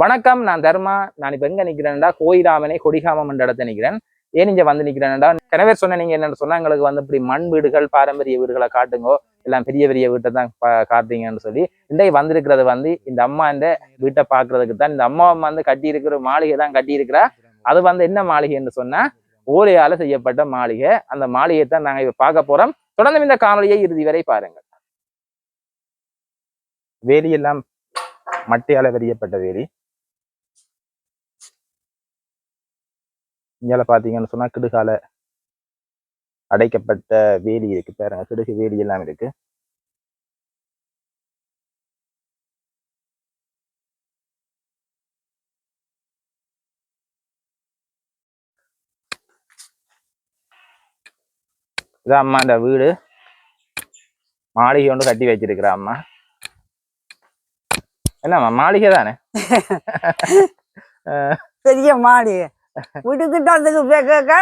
வணக்கம், நான் தர்மா. நான் இப்ப எங்க நிக்கிறேன்டா, கோயிலாமனை கொடிகாமம் என்ற இடத்த நிக்கிறேன். ஏன் இங்க வந்து நிக்கிறேன்டா, நிறைய பேர் சொன்ன நீங்க என்னன்னு சொன்னா எங்களுக்கு வந்து இப்படி மண் வீடுகள் பாரம்பரிய வீடுகளை காட்டுங்கோ, எல்லாம் பெரிய பெரிய வீட்டை தான் காட்டுறீங்கன்னு சொல்லி இன்றைக்கு வந்திருக்கிறது வந்து இந்த அம்மா இந்த வீட்டை பாக்குறதுக்கு தான். இந்த அம்மா வந்து கட்டி இருக்கிற மாளிகை தான் கட்டி இருக்கிறா. அது வந்து என்ன மாளிகைன்னு சொன்னா ஓலையால செய்யப்பட்ட மாளிகை. அந்த மாளிகையை தான் நாங்க இப்ப பார்க்க போறோம். தொடர்ந்து இந்த காணொலியை இறுதி வரை பாருங்கள். வேலியெல்லாம் மட்டையால வெறியப்பட்ட வேலி. இங்கே பார்த்தீங்கன்னு சொன்னா கிடுகால அடைக்கப்பட்ட வேலி இருக்கு பாருங்க. கிடுகு வேலி எல்லாம் இருக்கு. இதான் அம்மா இந்த வீடு. மாளிகை ஒன்று கட்டி வச்சிருக்கிறா அம்மா. என்னம்மா மாளிகை தானே? பெரிய மாளிகை வீட்டுக்கிட்ட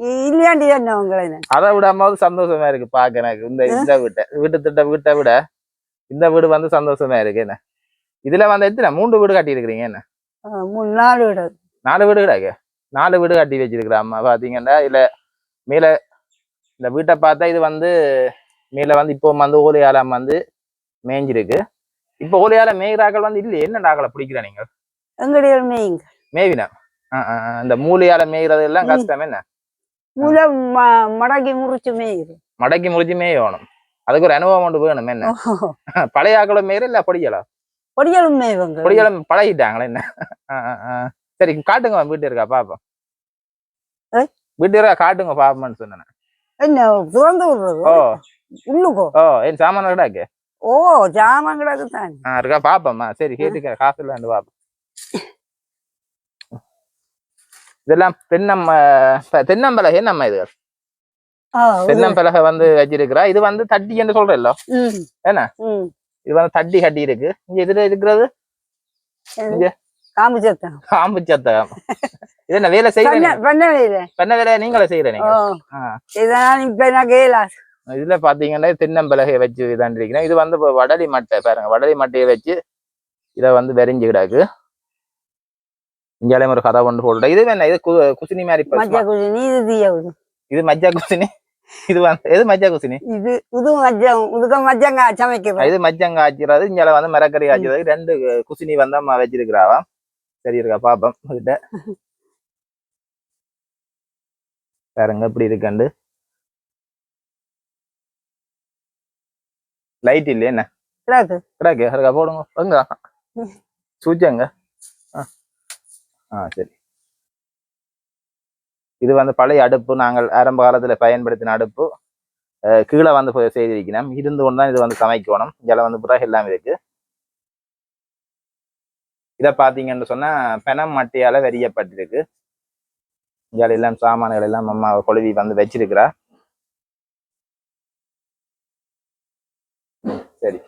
இல்லையாண்டி என்ன உங்களை அதை விட அம்மாவது சந்தோஷமா இருக்கு பாக்க. எனக்கு இந்த வீட்டை விட இந்த வீடு வந்து சந்தோஷமா இருக்கு. என்ன இதுல வந்து எத்தனை 3 வீடு கட்டி இருக்கிறீங்க? என்ன 4 வீடு 4 வீடு கிடையாது. 4 வீடு கட்டி வச்சிருக்கிற அம்மா பாத்தீங்கன்னா. இல்ல மேல இந்த வீட்டை பார்த்தா இது வந்து மேல வந்து இப்போ வந்து ஓலையாலம் வந்து மேய்ஞ்சிருக்கு. இப்போ ஓலையால மேய்கிறாக்கள் வந்து இல்லையே. என்ன டாக்களை பிடிக்கிற நீங்க? எங்களுடைய மேய்ங்க மேய்வினா இந்த மூலையால மேய்கிறது எல்லாம் கஷ்டம். என்ன மூளை மடக்கி முறிச்சு மேயுது. மடக்கி முறிச்சு மேயணும். அதுக்கு ஒரு அனுபவம் ஒன்று வேணும். என்ன பழைய ஆக்களும் மேயிற இல்ல பொடியலா? பொடியலும் மேய்வாங்க. பொடியலும் பழகிட்டாங்களா? என்ன சரி காட்டுங்க வீட்டு இருக்கா பாப்போம். வீட்டு இருக்கா காட்டுங்க பாப்போம்னு சொன்னேன். என்ன திறந்து விடுறது? ஓ உள்ளுக்கோ? ஓ என் சாமான கிடாக்கு. ஓ ஜாமான் கிடாக்கு தான் இருக்கா பாப்போம்மா. சரி கேட்டுக்க காசு இல்லாண்டு பாப்போம். இதெல்லாம் தென்னம்பலகை. நம்ம இது தென்னம்பலகை வந்து வச்சிருக்கிறா. இது வந்து தட்டி என்று சொல்றேன்ல. என்ன இது வந்து தட்டி கட்டி இருக்கு. இங்க இதுல இருக்கிறது காம்பு சத்தம். இது என்ன வேலை செய்யறீங்க? பண்ண வேலை நீங்களே செய்யறீங்க. இதுல பாத்தீங்கன்னா தென்னம்பலகையை வச்சு இதான் இருக்கிறேன். இது வந்து வடலி மட்டை பாருங்க. வடலி மட்டையை வச்சு இதை வந்து வெறிஞ்சு கிடாக்கு. இங்காலையும் ஒரு கதை கொண்டு போட்டு. இது என்ன? இது குசினி மாதிரி. இது மஜ்ஜா குசினி. இது வந்து எது மஜ்ஜா குசினி? இது மஜ்ஜங்க சமைக்கிறது. இது மஜ்ஜங்க ஆச்சுறது. இங்கால வந்து மரக்கறி ஆச்சுறது. 2 குசினி வந்து அம்மா வச்சிருக்கிறாவா. சரி இருக்கா பாப்போம் கிட்ட பாருங்க எப்படி இருக்காண்டு. லைட் இல்லையா? என்ன கிடாக்கு இருக்கா? போடுங்க எங்க சூச்சங்க. சரி. இது வந்து பழைய அடுப்பு. நாங்கள் ஆரம்ப காலத்துல பயன்படுத்தின அடுப்பு. கீழே வந்து செய்திருக்கணும். இருந்து கொண்டுதான் இது வந்து சமைக்கணும். இதில் வந்து பிறகு எல்லாம் இருக்கு. இதை பார்த்தீங்கன்னு சொன்னா பெனம் மட்டையால வெறியப்பட்டிருக்கு. இதில் எல்லாம் சாமான்கள் எல்லாம் அம்மா கொழுவி வந்து வச்சிருக்கிறா. சரி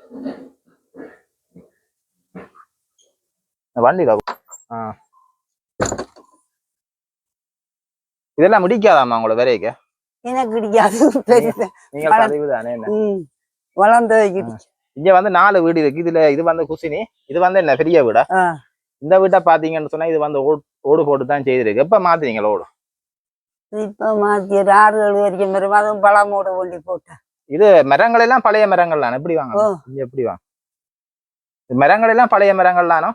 வண்டி இதெல்லாம் முடிக்காதாமா உங்களை வரைக்க? எனக்கு பிடிக்காது. இங்க வந்து 4 வீடு இருக்கு. இதுல இது வந்து குசினி. இது வந்து என்ன பெரிய வீடா? இந்த வீட்டை பாத்தீங்கன்னு சொன்னா இது வந்து ஓடு போட்டு தான் செய்திருக்கு. எப்ப மாத்தீங்களா ஓடு? இப்ப மாத்தி 6 வரைக்கும் அதுவும் பழமோடு ஒண்டி போட்டேன். இது மரங்கள் எல்லாம் பழைய மரங்கள் தானே? எப்படி வாங்க எப்படி வாங்க? மரங்கள் எல்லாம் பழைய மரங்கள் தானோ?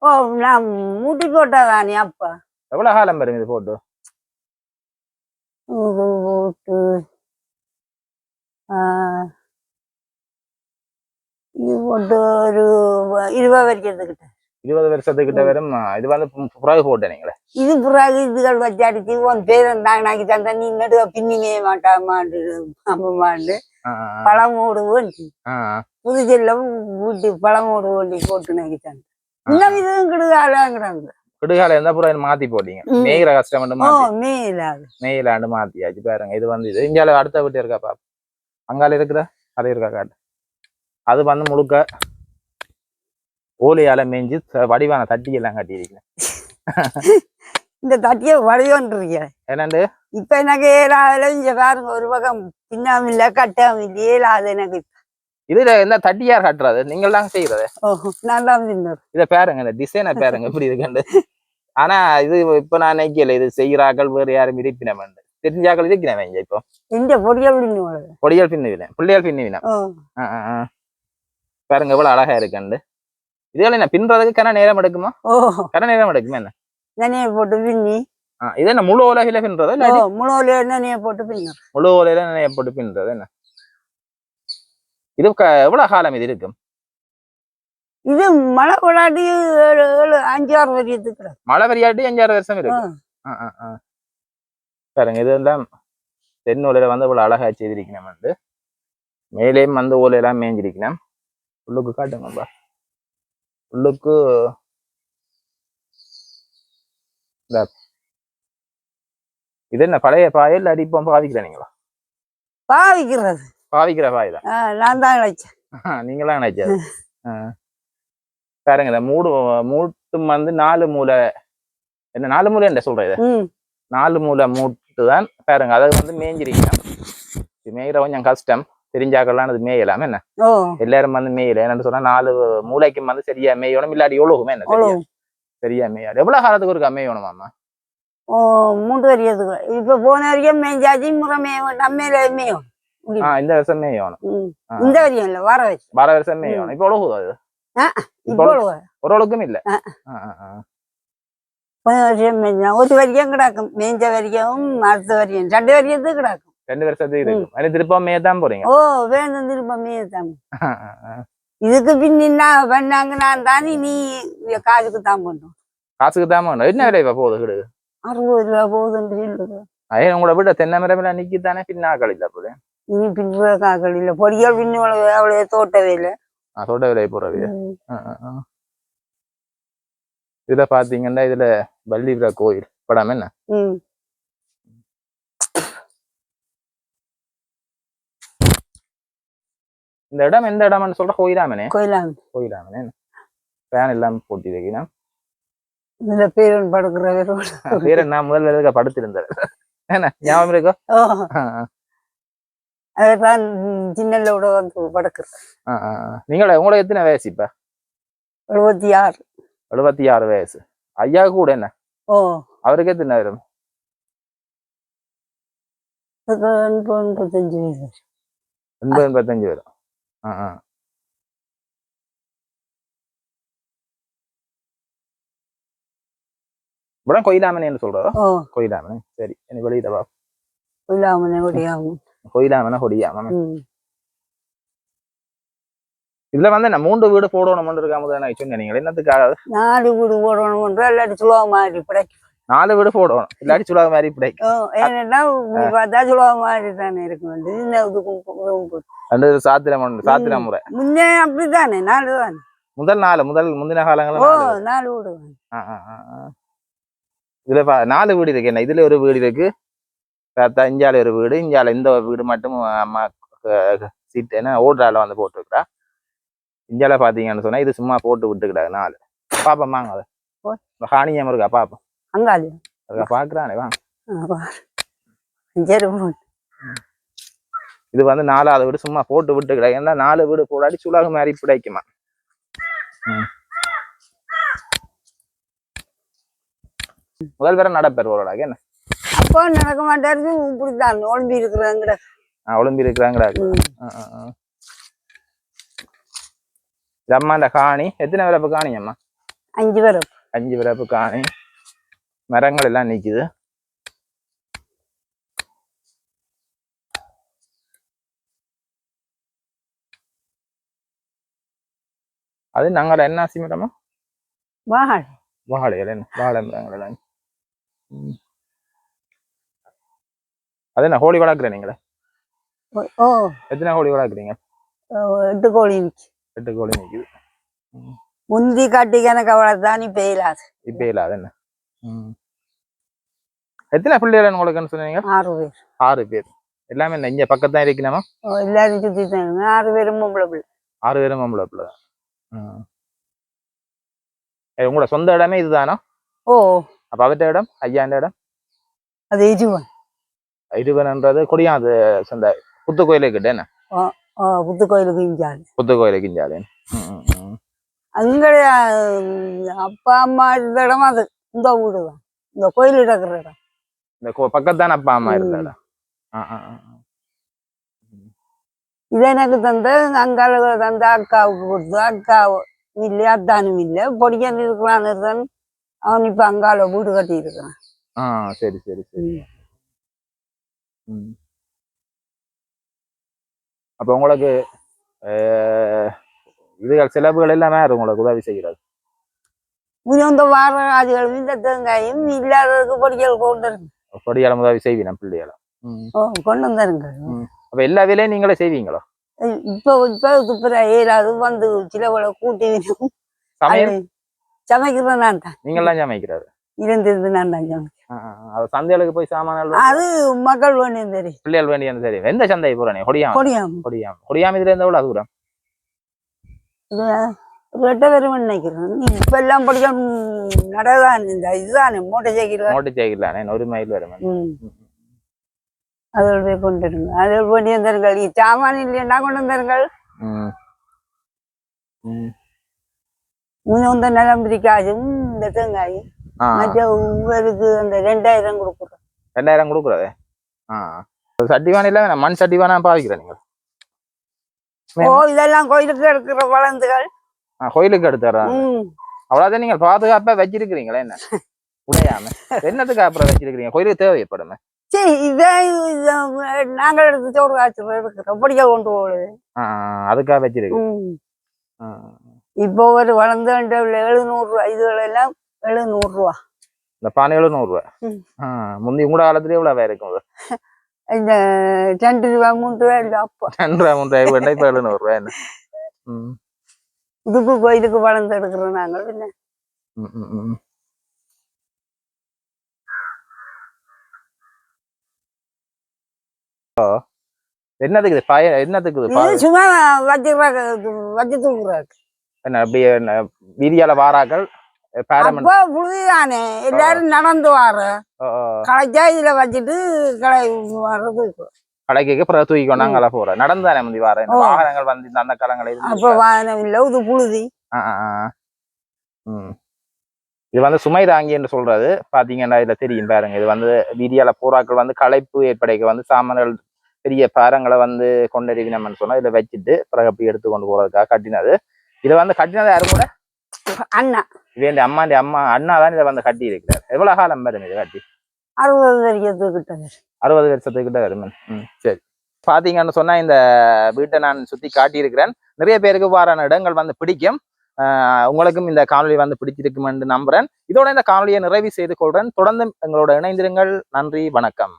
ஓ நான் மூட்டி போட்டாதானே. அப்பா எவ்வளவு காலம் பாருங்க இது போட்டு? ஒரு 20 வருஷத்துக்கிட்ட. 20 வருஷத்துக்கிட்ட வரும். இது வந்து புறாகு போட்டேன் நீங்களே. இது புறாகு இதுகள் வச்சு அடிச்சு உன் பேரன் நாங்கனாக்கி தந்தா நீ நடுவ பின்னிமே மாட்டாமாண்டு அம்மாண்டு பழமோடு ஓண்டி புதுச்செல்லம் ஊட்டி பழமோடு ஓண்டி போட்டு நாக்கி தந்தேன். இன்னும் இதுவும் கிடுகாலாங்கிறாங்க. கிடுகால எந்த புறம் மாத்தி போட்டீங்க? மேய்கிற கஷ்டம் மேயிலாண்டு மாத்தியாச்சு பாருங்க. இது வந்து இது இந்தியால அடுத்த வீட்டு இருக்கா பாப்பா. அங்கால இருக்கிற அது இருக்கா காட்டு. அது வந்து முழுக்க ஓலையால மேய்ஞ்சு வடிவான தட்டி எல்லாம் கட்டியிருக்கேன். இந்த தட்டிய வடிவன்றிருக்க என்னண்டு இப்ப எனக்கு 7 இங்க பாருங்க. ஒரு பக்கம் பின்னாம இல்ல கட்டாம இல்ல 7 எனக்கு. இதுல என்ன தட்டியார் கட்டுறது நீங்கள் தான் செய்யறது ஓ நான் தான் தின்னோம். இதை பாருங்க இந்த டிசைனை பாருங்க இப்படி இருக்குண்டு ஆனா இது இப்ப நான் நினைக்கல இது செய்யறாக்கள் வேற யாரும் இருப்பினம் தெரிஞ்சாக்கள் இருக்கிறேன் இங்க இப்போ இந்த பொடியல் தின்னுவோம். பொடியல் பின்னுவினேன் பிள்ளையால் பின்னுவினேன் ஓ பாருங்க எவ்வளவு அழகா இருக்குண்டு இதுல என்ன பின்றதுக்கு கன நேரம் எடுக்குமா ஓ கன நேரம் எடுக்குமா என்ன நனையை போட்டு பின்னி. இது என்ன முழு உலகில பின்றது ஓ முளோல நனையை போட்டு பின்னோம். முழு உலகில நினைய போட்டு பின்றது என்ன இது எவ்வளவு காலம் இது இருக்கும் இது மழை விளையாடி 5-6 வருஷத்துக்கு. மழை பெரியாட்டி 5-6 வருஷம் இருக்கு பாருங்க இது எல்லாம் தென் ஓலையில வந்து இவ்வளவு அழகா செய்திருக்கணும் வந்து மேலேயும் வந்து ஓலையெல்லாம் மேய்ஞ்சிருக்கணும் உள்ளுக்கு காட்டுங்கப்பா உள்ளுக்கு இது என்ன பழைய பாயில் அடிப்போம் பாவிக்கிறீங்களா பாவிக்கிறது பாவிக்கிற பாய் தான் நான் தான் நினைச்சேன். நீங்களாம் நினைச்சது பாருங்க இந்த மூட்டும் வந்து 4 மூலை என்ன 4 மூலை என்ன சொல்றது 4 மூலை மூட்டு தான் பாருங்க அதை வந்து மேய்ஞ்சிருக்கணும் மேய்கிற கொஞ்சம் கஷ்டம் தெரிஞ்சாக்கெல்லாம் அது மேயலாம் என்ன எல்லாரும் வந்து மேயல என்னன்னு சொன்னா 4 மூளைக்கும் வந்து சரியா மேயணும் இல்லாட்டி எவ்வளவுமே என்ன சரியா மேயாது எவ்வளவு காலத்துக்கு ஒரு மேயணுமாமா 3 வருஷத்துக்கு இப்ப போன வரைக்கும் மேய்ஞ்சாச்சு முறை மேயும் நம்ம மேயும் இந்த வருஷம் மேயணும் இந்த வரையும் இல்ல வர வருஷம் மேயணும் இப்ப எவ்வளவு அது ஓரளவுக்கும் இல்ல ஒரு வரைக்கும் கிடக்கும் மேய்ஞ்ச வரைக்கும் அடுத்த வரைக்கும் 2 வருஷத்துக்கு கிடக்கும் 2 வருஷத்துக்கு இருக்கு திருப்ப மேயத்தான் போறீங்க ஓ வேணும் திருப்ப மேயத்தான் இதுக்கு பின்னா பண்ணாங்க நான் தானே நீ காசுக்கு தான் பண்ணும் காசுக்கு தான் பண்ணும் என்ன விலை போகுது கிடு 60 ரூபா போகுதுன்னு சொல்லுது உங்களை விட தென்னை மரம் நிக்கித்தானே பின்னாக்கள் இல்ல போல இனி பின்னுற காக்கள் இல்ல பொடியால் பின்னு அவ்வளவு தோட்டவே இல்லை தோட்ட விலை போறவே இதுல பாத்தீங்கன்னா இதுல வள்ளிபுர கோயில் படம் என்ன இந்த இடம் எந்த இடம்னு சொல்ற கோயிலாமனே கோயிலாமனே ஃபேன் எல்லாம் போட்டி வைக்கணும் இதுல பேரன் படுக்கிற பேரன் நான் முதல்ல படுத்திருந்தாரு என்ன ஞாபகம் இருக்கோ அதான் சின்னலோட வந்து படுக்குறேன் நீங்கள உங்களுக்கு எத்தனை வயசு இப்ப 76 76 வயசு ஐயா கூட என்ன அவருக்கு எத்தனை வரும் 85 வயசு 85 வரும் இப்ப கோயிலாமனு சொல்றோம் கோயிலாமனே சரி எனக்கு வெளியிடவா கோயிலாமன கொடியாம இதுல வந்து நான் 3 வீடு போடணும் இருக்காம சொன்னேன் நீங்க என்னத்துக்காக 4 வீடு போடணும் இல்லாட்டி சுலா மாதிரி பிடிக்கும் 4 வீடு போடணும் இல்லாட்டி சுலா மாதிரி பிடிக்கும் ஏன்னா பார்த்தா சுலா மாதிரி தானே இருக்கும் சாத்திர முறை முன்னே அப்படித்தானே 4 தானே முந்தின காலங்கள 4 வீடு இதுல 4 வீடு இருக்கு என்ன இதுல ஒரு வீடு இருக்கு இஞ்சால ஒரு வீடு இஞ்சால இந்த வீடு மட்டும் அம்மா சீட் என்ன ஓடுறால வந்து போட்டுருக்குறா இஞ்சால பாத்தீங்கன்னு சொன்னா இது சும்மா போட்டு விட்டுக்கிட்டாங்க 4 பாப்போம் வாங்க அதை ஹானியம் இருக்கா பாப்போம் அங்க பாக்குறானே வாங்க இது வந்து 4வது வீடு சும்மா போட்டு விட்டுக்கிட்டாங்க ஏன்னா 4 வீடு போடாடி சுலகு மாதிரி பிடிக்குமா முதல் வேற நடப்பார் ஓரளவுக்கு என்ன அப்போ நடக்க மாட்டாரு இப்படித்தான் ஒளிம்பி இருக்கிறாங்கடா அம்மா இந்த காணி எத்தனை பிறப்பு காணி அம்மா 5 பிறப்பு காணி மரங்கள் எல்லாம் நிக்குது அது நாங்க என்ன ஆசிமரமா வாழை என்ன வாழை மரங்கள் எல்லாம் அது என்ன கோழி வளர்க்குறேன் நீங்களே எத்தனை கோழி வளர்க்குறீங்க 8 கோழி 8 கோழி நிக்குது முந்தி காட்டி கணக்கு அவ்வளவுதான் இப்ப இல்லாது என்ன எத்தனை பிள்ளைகள் உங்களுக்குன்னு சொன்னீங்க 6 பேர் எல்லாமே என்ன இங்க பக்கத்தான் இருக்கணுமா எல்லாரும் சுத்தி தான் 6 பேரும் பொம்பளை பிள்ளை 6 பேரும் பொம்பளை பிள்ளை தான் உங்களோட சொந்த இடமே இதுதானா அப்ப அவர்கிட்ட இடம் ஐயாண்ட இடம் அது இருவன்ன்றது கொடியான் அது சொந்த புத்து கோயிலே கிட்ட என்ன புத்து கோயிலுக்கு இஞ்சாது புத்த கோயிலுக்கு இஞ்சாலே. அங்கே அப்பா அம்மா இருந்த இடம் அது இந்த வீடு தான் இந்த கோயில் இருக்கிற இடம். இந்த பக்கத்தான அப்பா அம்மா இருந்த இடம். இது எனக்கு தந்த அங்கால தந்த அக்காவுக்கு கொடுத்து அக்கா இல்லை அத்தானும் இல்லை பொடிக்கன் இருக்கிறான்னு இருந்தான். அவன் இப்ப அங்கால வீடு கட்டி இருக்கிறான். சரி சரி சரி. அப்ப உங்களுக்கு இதுகள் செலவுகள் எல்லாமே உங்களுக்கு உதவி செய்கிறது. இந்த வார ஆதிகளும் இந்த தேங்காயும் இல்லாததுக்கு பொடிகள் கொண்டு பொடியாலும் உதவி செய்வீங்க பிள்ளைகளும் கொண்டு வந்துருங்க. அப்ப எல்லா வேலையும் நீங்களே செய்வீங்களோ? இப்ப இப்ப துப்புற ஏழாவது வந்து சிலவளை கூட்டி சமைக்கிறேன் நான் தான். நீங்கெல்லாம் சமைக்கிறாரு? இருந்திருந்து நான் தான் சமைக்கிறேன். சந்தைகளுக்கு போய் சாமான அது மக்கள் வேண்டியது தெரியும், பிள்ளைகள் வேண்டியது தெரியும். எந்த சந்தை போறேன்? கொடியாம இதுல இருந்தா எவ்வளவு தூரம்? ரெட்ட பேரும் நினைக்கிறேன். இப்ப எல்லாம் படிக்க நடதான் இந்த இதுதானே மோட்டர் சைக்கிள் ஒரு மைல் வரும். அதோட போய் கொண்டுருங்க. அதோட கொண்டு வந்தார்கள். சாமான் இல்லையா கொண்டு வந்தார்கள். இந்த நிலம்பிரிக்காயும் இந்த தேங்காயும் மற்ற உங்களுக்கு அந்த 2000 கொடுக்குறோம். 2000 கொடுக்குறதே? சட்டிவான இல்ல மண் சட்டிவானா பாவிக்கிறேன் நீங்க? இதெல்லாம் கோயிலுக்கு எடுக்கிற வளர்ந்துகள். கோயிலுக்கு எடுத்துறேன். அவ்வளவுதான். நீங்க பாதுகாப்பா வச்சிருக்கிறீங்களா? என்ன உடையாம என்னத்துக்கு அப்புறம் வச்சிருக்கிறீங்க? கோயிலுக்கு தேவைப்படுமே. சரி இதே நாங்கள் எடுத்து சோறு காய்ச்சல் எடுக்கிறோம், பொடிக்க கொண்டு போகுது. அதுக்காக வச்சிருக்கு. இப்போ ஒரு வளர்ந்து 700 ரூபா. இதுகள் எல்லாம் 700 ரூபா. இந்த பானை 700 ரூபா. முந்தி உங்களோட காலத்துல எவ்வளவு இருக்கும்? இந்த 2 ரூபா 3 ரூபா இல்லை. அப்போ 2 ரூபா 3 ரூபாய். இப்ப 700 ரூபாய். என்ன இதுக்கு கோயிலுக்கு வளர்ந்து எடுக்கிறோம் நாங்கள். என்ன என்னதுக்கு என்னத்துக்கு சும்மா வச்சு தூக்குறாங்க. என்ன அப்படியே வீதியால வாராக்கள் புழுதிதானே எல்லாரும் நடந்து வார களைச்சா இதுல வச்சுட்டு கடை வர்றது. கடைக்கு பிறகு தூக்கி கொண்டாங்க போற நடந்தானே முந்தி வார வாகனங்கள் வந்து அந்த காலங்களை. அப்ப வாகனம் இல்ல, இது புழுதி. இது வந்து சுமை தாங்கி என்று சொல்றது பாத்தீங்கன்னா இதுல தெரியும் பாருங்க. இது வந்து வீதியால போராக்கள் வந்து களைப்பு ஏற்படைக்க வந்து சாமான்கள் பெரிய பாரங்களை வந்து கொண்டறிவினம்னு சொன்னா இதை வச்சுட்டு பிறகு அப்படி எடுத்து கொண்டு போறதுக்காக கட்டினது. இதை வந்து கட்டினது யாரும் கூட அண்ணா வேண்டிய அம்மா அண்ணா தான் இதை வந்து கட்டி இருக்கிறார். எவ்வளவு காலம் வரும் இது கட்டி? 60 வருஷத்துக்கிட்ட வரும். சரி. பாத்தீங்கன்னு சொன்னா இந்த வீட்டை நான் சுத்தி காட்டியிருக்கிறேன். நிறைய பேருக்கு வாரான இடங்கள் வந்து பிடிக்கும். உங்களுக்கும் இந்த காணொலி வந்து பிடிச்சிருக்கும் என்று நம்புறேன். இதோட இந்த காணொலியை நிறைவு செய்து கொள்றேன். தொடர்ந்து எங்களோட இணைந்திருங்கள். நன்றி, வணக்கம்.